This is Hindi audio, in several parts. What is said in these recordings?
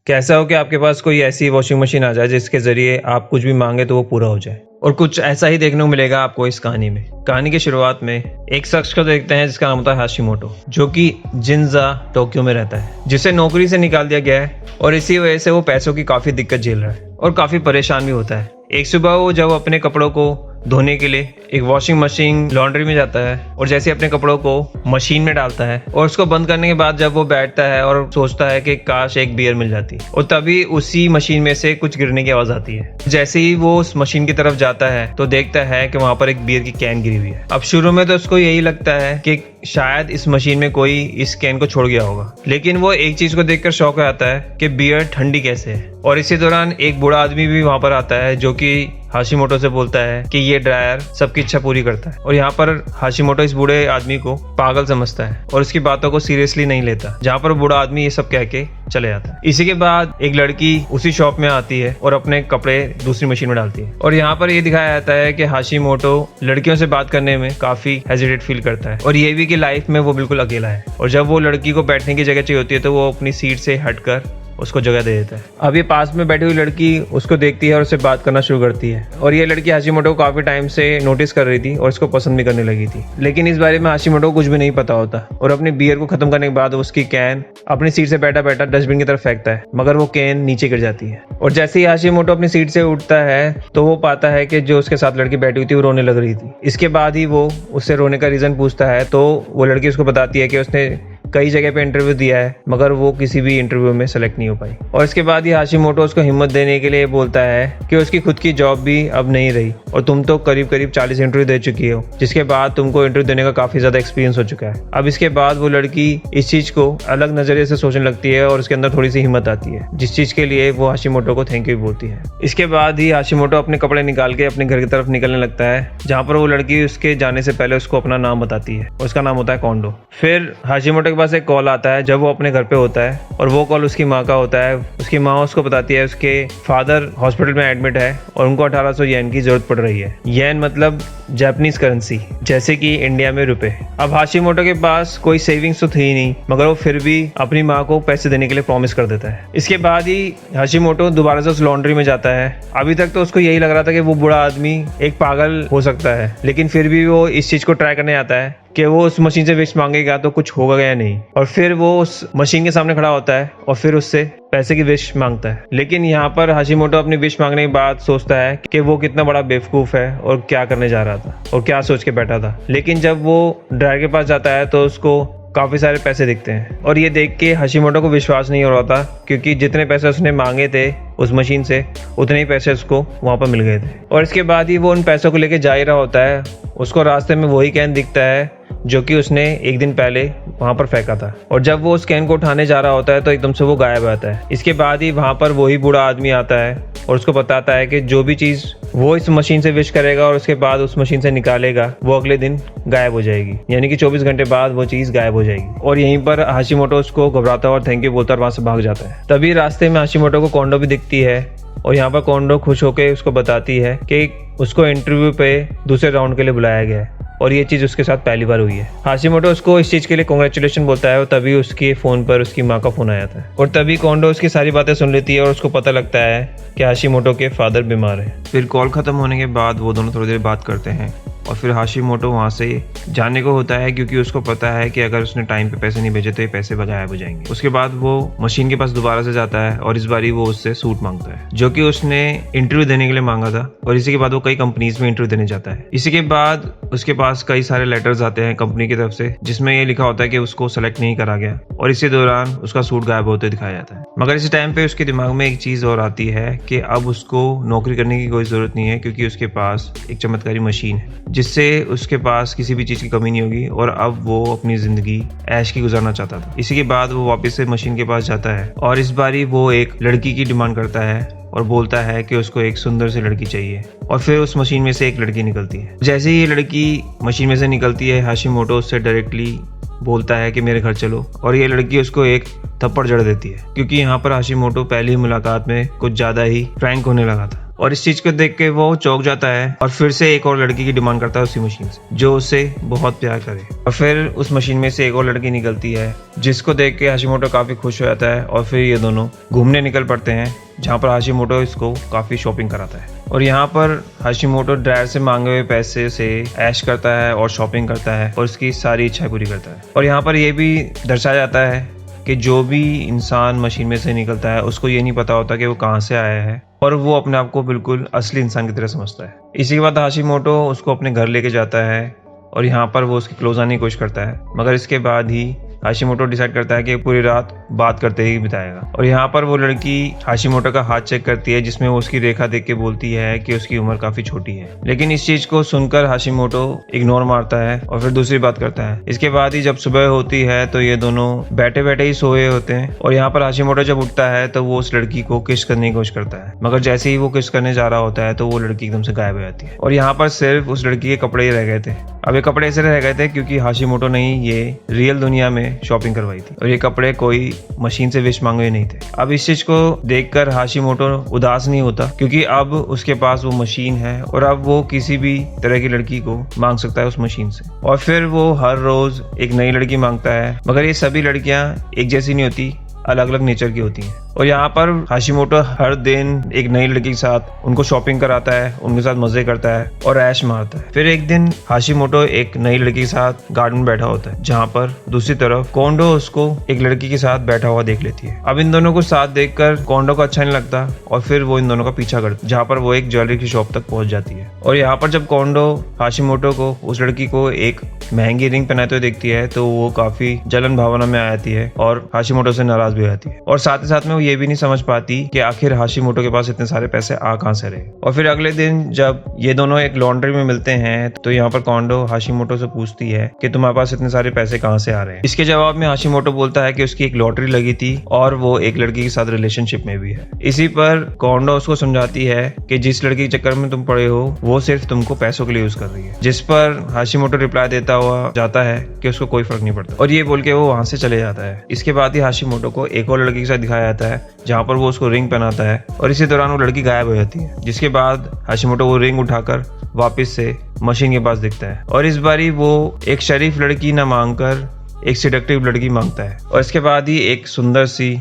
कैसा हो कि आपके पास कोई ऐसी वॉशिंग मशीन आ जाए जिसके जरिए आप कुछ भी मांगे तो वो पूरा हो जाए। और कुछ ऐसा ही देखने को मिलेगा आपको इस कहानी में। कहानी की शुरुआत में एक शख्स को देखते हैं जिसका नाम होता है हाशिमोटो, जो कि जिन्जा टोक्यो में रहता है, जिसे नौकरी से निकाल दिया गया है और इसी वजह से वो पैसों की काफी दिक्कत झेल रहा है और काफी परेशान भी होता है। एक सुबह वो जब अपने कपड़ों को धोने के लिए एक वॉशिंग मशीन लॉन्ड्री में जाता है और जैसे अपने कपड़ों को मशीन में डालता है और उसको बंद करने के बाद जब वो बैठता है और सोचता है कि काश एक बियर मिल जाती, और तभी उसी मशीन में से कुछ गिरने की आवाज आती है। जैसे ही वो उस मशीन की तरफ जाता है तो देखता है कि वहां पर एक बियर की कैन गिरी हुई है। अब शुरू में तो उसको यही लगता है कि शायद इस मशीन में कोई इस कैन को छोड़ गया होगा, लेकिन वो एक चीज को देखकर शॉक हो जाता है कि बियर ठंडी कैसे है। और इसी दौरान एक बूढ़ा आदमी भी वहां पर आता है जो कि हाशिमोटो से बोलता है कि ये ड्रायर सबकी इच्छा पूरी करता है। और यहाँ पर हाशिमोटो इस बूढ़े आदमी को पागल समझता है और उसकी बातों को सीरियसली नहीं लेता, जहाँ पर बूढ़ा आदमी ये सब कह के चले जाता है। इसी के बाद एक लड़की उसी शॉप में आती है और अपने कपड़े दूसरी मशीन में डालती है। और यहाँ पर ये दिखाया जाता है कि हाशिमोटो लड़कियों से बात करने में काफी हेजिटेट फील करता है और ये भी कि लाइफ में वो बिल्कुल अकेला है। और जब वो लड़की को बैठने की जगह चाहिए होती है तो वो अपनी सीट से हटकर उसको जगह दे देता है। अब ये पास में बैठी हुई लड़की उसको देखती है और उससे बात करना शुरू करती है। और ये लड़की हाशिमोटो को काफी टाइम से नोटिस कर रही थी और उसको पसंद भी करने लगी थी, लेकिन इस बारे में हाशिमोटो को कुछ भी नहीं पता होता। और अपनी बियर को खत्म करने के बाद उसकी कैन अपनी सीट से बैठा बैठा डस्टबिन की तरफ फेंकता है, मगर वो कैन नीचे गिर जाती है। और जैसे ही हाशिमोटो अपनी सीट से उठता है तो वो पाता है कि जो उसके साथ लड़की बैठी हुई थी वो रोने लग रही थी। इसके बाद ही वो उससे रोने का रीजन पूछता है तो वो लड़की उसको बताती है कि उसने कई जगह पे इंटरव्यू दिया है मगर वो किसी भी इंटरव्यू में सेलेक्ट नहीं हो पाई। और इसके बाद ही हाशिमोटो उसको हिम्मत देने के लिए बोलता है कि उसकी खुद की जॉब भी अब नहीं रही और तुम तो करीब 40 इंटरव्यू दे चुकी हो, जिसके बाद तुमको इंटरव्यू देने का काफी ज्यादा एक्सपीरियंस हो चुका है। अब इसके बाद वो लड़की इस चीज को अलग नजरिए से सोचने लगती है और उसके अंदर थोड़ी सी हिम्मत आती है, जिस चीज के लिए वो हाशिमोटो को थैंक यू बोलती है। इसके बाद ही हाशिमोटो अपने कपड़े निकाल के अपने घर की तरफ निकलने लगता है, जहाँ पर वो लड़की उसके जाने से पहले उसको अपना नाम बताती है। उसका नाम होता है कोंडो। फिर हाशिमोटो के पास एक कॉल आता है जब वो अपने घर पे होता है और वो कॉल उसकी माँ का होता है। उसकी माँ उसको बताती है उसके फादर हॉस्पिटल में एडमिट है और उनको 1800 येन की जरूरत पड़ रही है। येन मतलब जापानीज करेंसी, जैसे कि इंडिया में रुपए। अब हाशिमोटो के पास कोई सेविंग्स तो थी नहीं, मगर वो फिर भी अपनी माँ को पैसे देने के लिए प्रॉमिस कर देता है। इसके बाद ही हाशिमोटो दोबारा से उस लॉन्ड्री में जाता है। अभी तक तो उसको यही लग रहा था कि वो बूढ़ा आदमी एक पागल हो सकता है, लेकिन फिर भी वो इस चीज को ट्राई करने आता है कि वो उस मशीन से विश मांगेगा तो कुछ होगा या नहीं। और फिर वो उस मशीन के सामने खड़ा होता है और फिर उससे पैसे की विश मांगता है। लेकिन यहाँ पर हाशिमोटो अपनी विश मांगने के बाद सोचता है कि वो कितना बड़ा बेवकूफ है और क्या करने जा रहा था और क्या सोच के बैठा था। लेकिन जब वो ड्राइवर के पास जाता है तो उसको काफी सारे पैसे दिखते हैं और ये देख के हाशिमोटो को विश्वास नहीं हो रहा था, क्योंकि जितने पैसे उसने मांगे थे उस मशीन से उतने ही पैसे उसको वहां पर मिल गए थे। और इसके बाद ही वो उन पैसों को लेके जा ही रहा होता है। उसको रास्ते में वही कैन दिखता है जो कि उसने एक दिन पहले वहां पर फेंका था। और जब वो उस कैन को उठाने जा रहा होता है तो एकदम से वो गायब आता है। इसके बाद ही वहां पर वही बूढ़ा आदमी आता है और उसको बताता है कि जो भी चीज वो इस मशीन से विश करेगा और उसके बाद उस मशीन से निकालेगा वो अगले दिन गायब हो जाएगी, यानी कि 24 घंटे बाद वो चीज गायब हो जाएगी। और यहीं पर हाशिमोटो उसको घबराता है और थैंक यू बोलता है और वहां से भाग जाता है। तभी रास्ते में हाशिमोटो को कोंडो भी दिखती है और यहाँ पर कोंडो खुश होकर उसको बताती है कि उसको इंटरव्यू पे दूसरे राउंड के लिए बुलाया गया है और ये चीज उसके साथ पहली बार हुई है। हाशिमोटो उसको इस चीज के लिए कांग्रेचुलेशन बोलता है और तभी उसके फोन पर उसकी माँ का फोन आ जाता है और तभी कोंडो उसकी सारी बातें सुन लेती है और उसको पता लगता है कि हाशिमोटो के फादर बीमार है। फिर कॉल खत्म होने के बाद वो दोनों थोड़ी देर बात करते हैं और फिर हाशिमोटो वहाँ से जाने को होता है, क्योंकि उसको पता है कि अगर उसने टाइम पे पैसे नहीं भेजे तो ये पैसे गायब हो जाएंगे। उसके बाद वो मशीन के पास दोबारा से जाता है और इस बारी वो उससे सूट मांगता है जो कि उसने इंटरव्यू देने के लिए मांगा था। और इसी के बाद वो कई कंपनीज में इंटरव्यू देने जाता है। इसी के बाद उसके पास कई सारे लेटर्स आते हैं कंपनी की तरफ से जिसमें ये लिखा होता है कि उसको सेलेक्ट नहीं करा गया और इसी दौरान उसका सूट गायब होते दिखाया जाता है। मगर इसी टाइम पे उसके दिमाग में एक चीज और आती है कि अब उसको नौकरी करने की कोई जरूरत नहीं है, क्योंकि उसके पास एक चमत्कारी मशीन है जिससे उसके पास किसी भी चीज की कमी नहीं होगी और अब वो अपनी जिंदगी ऐश की गुजारना चाहता था। इसी के बाद वो वापस से मशीन के पास जाता है और इस बारी वो एक लड़की की डिमांड करता है और बोलता है कि उसको एक सुंदर सी लड़की चाहिए। और फिर उस मशीन में से एक लड़की निकलती है। जैसे ही ये लड़की मशीन में से निकलती है हाशिमोटो उससे डायरेक्टली बोलता है कि मेरे घर चलो और ये लड़की उसको एक थप्पड़ जड़ देती है, क्योंकि यहाँ पर हाशिमोटो पहली मुलाकात में कुछ ज्यादा ही फ्रैंक होने लगा था। और इस चीज को देख के वो चौंक जाता है और फिर से एक और लड़की की डिमांड करता है उसी मशीन से, जो उसे बहुत प्यार करे। और फिर उस मशीन में से एक और लड़की निकलती है, जिसको देख के हाशिमोटो काफी खुश हो जाता है और फिर ये दोनों घूमने निकल पड़ते हैं, जहाँ पर हाशिमोटो इसको काफी शॉपिंग कराता है। और यहाँ पर हाशिमोटो ड्रायर से मांगे हुए पैसे से ऐश करता है और शॉपिंग करता है और उसकी सारी इच्छाएं पूरी करता है। और यहाँ पर यह भी दर्शाया जाता है कि जो भी इंसान मशीन में से निकलता है उसको ये नहीं पता होता कि वो कहाँ से आया है, और वो अपने आप को बिल्कुल असली इंसान की तरह समझता है। इसी के बाद हाशिमोटो उसको अपने घर लेके जाता है और यहाँ पर वो उसके क्लोज आने की कोशिश करता है, मगर इसके बाद ही हाशिमोटो डिसाइड करता है कि पूरी रात बात करते ही बिताएगा। और यहाँ पर वो लड़की हाशिमोटो का हाथ चेक करती है, जिसमें वो उसकी रेखा देख के बोलती है कि उसकी उम्र काफी छोटी है। लेकिन इस चीज को सुनकर हाशिमोटो इग्नोर मारता है और फिर दूसरी बात करता है। इसके बाद ही जब सुबह होती है तो ये दोनों बैठे बैठे ही सोए होते हैं और यहाँ पर हाशिमोटो जब उठता है तो वो उस लड़की को किस करने की कोशिश करता है, मगर जैसे ही वो किस करने जा रहा होता है तो वो लड़की एकदम से गायब हो जाती है। और यहाँ पर सिर्फ उस लड़की के कपड़े ही रह गए थे। अब ये कपड़े ऐसे रह गए थे क्योंकि हाशिमोटो ने ये रियल दुनिया में शॉपिंग करवाई थी और ये कपड़े कोई मशीन से विश मांगे नहीं थे। अब इस चीज को देखकर हाशिमोटो उदास नहीं होता, क्योंकि अब उसके पास वो मशीन है और अब वो किसी भी तरह की लड़की को मांग सकता है उस मशीन से। और फिर वो हर रोज एक नई लड़की मांगता है, मगर ये सभी लड़कियां एक जैसी नहीं होती, अलग अलग नेचर की होती हैं। और यहाँ पर हाशिमोटो हर दिन एक नई लड़की के साथ उनको शॉपिंग कराता है, उनके साथ मजे करता है और ऐश मारता है। फिर एक दिन हाशिमोटो एक नई लड़की के साथ गार्डन में बैठा होता है, जहाँ पर दूसरी तरफ कोंडो उसको एक लड़की के साथ बैठा हुआ देख लेती है। अब इन दोनों को साथ देखकर कोंडो को अच्छा नहीं लगता और फिर वो इन दोनों का पीछा करती है, जहाँ पर वो एक ज्वेलरी की शॉप तक पहुंच जाती है। और यहाँ पर जब कोंडो हाशिमोटो को उस लड़की को एक महंगी रिंग पहनाते हुए देखती है तो वो काफी जलन भावना में आ जाती है और हाशिमोटो से नाराज भी हो जाती है। और साथ ही साथ में वो ये भी नहीं समझ पाती कि आखिर हाशिमोटो के पास इतने सारे पैसे आ कहां से रहे। और फिर अगले दिन जब ये दोनों एक लॉन्ड्री में मिलते हैं तो यहाँ पर कोंडो हाशिमोटो से पूछती है कि तुम्हारे पास इतने सारे पैसे कहां से आ रहे हैं। इसके जवाब में हाशिमोटो बोलता है कि उसकी एक लॉटरी लगी थी और वो एक लड़की के साथ रिलेशनशिप में भी है। इसी पर कोंडो उसको समझाती है कि जिस लड़की के चक्कर में तुम पड़े हो वो सिर्फ तुमको पैसों के लिए यूज कर रही है, जिस पर हाशिमोटो रिप्लाई देता हुआ जाता है कि उसको कोई फर्क नहीं पड़ता और ये बोल के वो वहां से चले जाता है। इसके बाद ही हाशिमोटो को एक और लड़की के साथ दिखाया जाता है, जहाँ पर वो उसको रिंग पहनाता है और इसी दौरान वो लड़की गायब हो जाती है, जिसके बाद हाशिमोटो वो रिंग उठाकर वापस से मशीन के पास दिखता है और इस बारी वो एक शरीफ लड़की न मांगकर एक सिडक्टिव लड़की मांगता है। और इसके बाद ही एक सुंदर सी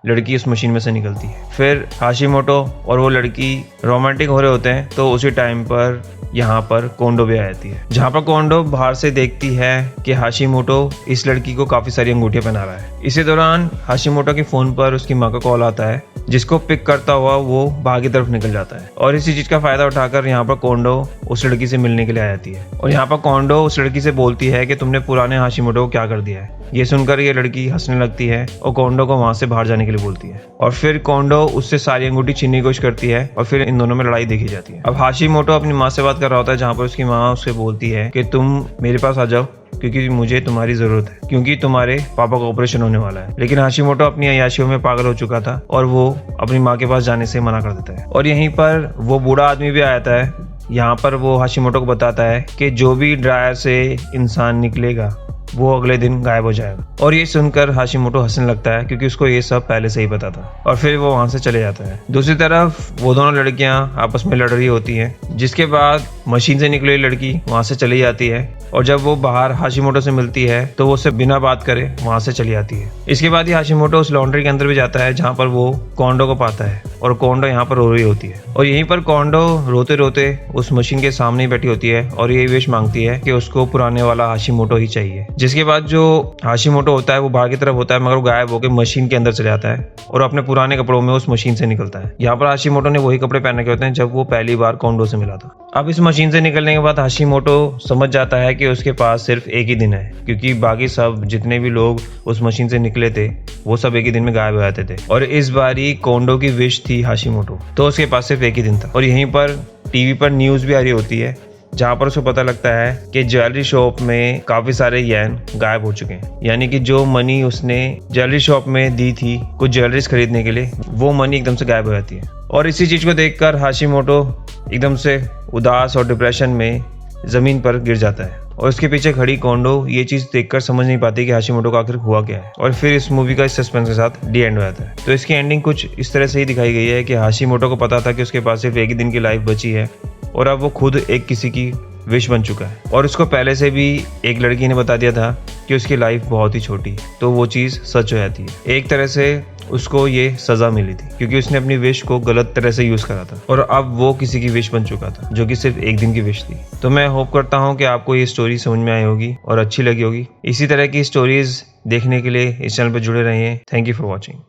लड़की उस मशीन में से निकलती है। फिर हाशिमोटो और वो लड़की रोमांटिक हो रहे होते हैं तो उसी टाइम पर यहाँ पर कोंडो भी आ जाती है, जहाँ पर कोंडो बाहर से देखती है कि हाशिमोटो इस लड़की को काफी सारी अंगूठियां पहना रहा है। इसी दौरान हाशिमोटो के फोन पर उसकी माँ का कॉल आता है, जिसको पिक करता हुआ वो बाहर की तरफ निकल जाता है और इसी चीज का फायदा उठाकर यहाँ पर कोंडो उस लड़की से मिलने के लिए आ जाती है। और यहाँ पर कोंडो उस लड़की से बोलती है कि तुमने पुराने हाशिमोटो को क्या कर दिया है। ये सुनकर ये लड़की हंसने लगती है और कोंडो को वहां से बाहर जाने के लिए बोलती है और फिर कोंडो उससे सारी अंगूठी छीनने की कोशिश करती है और फिर इन दोनों में लड़ाई देखी जाती है। अब हाशिमोटो अपनी माँ से बात कर रहा होता है, जहाँ पर उसकी माँ उससे बोलती है कि तुम मेरे पास आ जाओ क्योंकि मुझे तुम्हारी जरूरत है, क्योंकि तुम्हारे पापा का ऑपरेशन होने वाला है। लेकिन हाशिमोटो अपनी अय्याशियों में पागल हो चुका था और वो अपनी माँ के पास जाने से मना कर देता है। और यहीं पर वो बूढ़ा आदमी भी आ जाता है। यहाँ पर वो हाशिमोटो को बताता है कि जो भी ड्रायर से इंसान निकलेगा वो अगले दिन गायब हो जाएगा। और ये सुनकर हाशिमोटो हंसने लगता है क्योंकि उसको ये सब पहले से ही पता था और फिर वो वहां से चले जाता है। दूसरी तरफ वो दोनों लड़कियां आपस में लड़ रही होती हैं, जिसके बाद मशीन से निकली लड़की वहां से चली जाती है और जब वो बाहर हाशिमोटो से मिलती है तो वो उससे बिना बात करे वहां से चली जाती है। इसके बाद ही हाशिमोटो उस लॉन्ड्री के अंदर भी जाता है, जहाँ पर वो कोंडो को पाता है और कोंडो यहाँ पर रो रही होती है और यहीं पर कोंडो रोते रोते उस मशीन के सामने ही बैठी होती है और ये विश मांगती है कि उसको पुराने वाला हाशिमोटो ही चाहिए। जिसके बाद जो हाशिमोटो होता है वो बाहर की तरफ होता है, मगर वो गायब होकर मशीन के अंदर चले जाता है और अपने पुराने कपड़ों में उस मशीन से निकलता है। यहाँ पर हाशिमोटो ने वही कपड़े पहन के होते हैं जब वो पहली बार कोंडो से मिला था। अब इस मशीन से निकलने के बाद हाशिमोटो समझ जाता है कि उसके पास सिर्फ एक ही दिन है, क्योंकि बाकी सब जितने भी लोग उस मशीन से निकले थे वो सब एक ही दिन में गायब हो जाते थे और इस बारी कोंडो की विश थी हाशिमोटो, तो उसके पास सिर्फ एक ही दिन था। और यहीं पर टीवी पर न्यूज भी आ रही होती है, जहाँ पर उसको पता लगता है कि ज्वेलरी शॉप में काफी सारे येन गायब हो चुके हैं, यानी कि जो मनी उसने ज्वेलरी शॉप में दी थी कुछ ज्वेलरीज खरीदने के लिए, वो मनी एकदम से गायब हो जाती है। और इसी चीज को देखकर हाशिमोटो एकदम से उदास और डिप्रेशन में जमीन पर गिर जाता है और उसके पीछे खड़ी कोंडो ये चीज देखकर समझ नहीं पाती कि हाशिमोटो को आखिर हुआ क्या है। और फिर इस मूवी का इस सस्पेंस के साथ डी एंड हो जाता है। तो इसकी एंडिंग कुछ इस तरह से ही दिखाई गई है कि हाशिमोटो को पता था कि उसके पास सिर्फ एक ही दिन की लाइफ बची है और अब वो खुद एक किसी की विश बन चुका है और उसको पहले से भी एक लड़की ने बता दिया था कि उसकी लाइफ बहुत ही छोटी है। तो वो चीज़ सच हो जाती है। एक तरह से उसको ये सज़ा मिली थी क्योंकि उसने अपनी विश को गलत तरह से यूज़ करा था और अब वो किसी की विश बन चुका था जो कि सिर्फ एक दिन की विश थी। तो मैं होप करता हूँ कि आपको ये स्टोरी समझ में आई होगी और अच्छी लगी होगी। इसी तरह की स्टोरीज देखने के लिए इस चैनल पर जुड़े रहिए। Thank you for watching.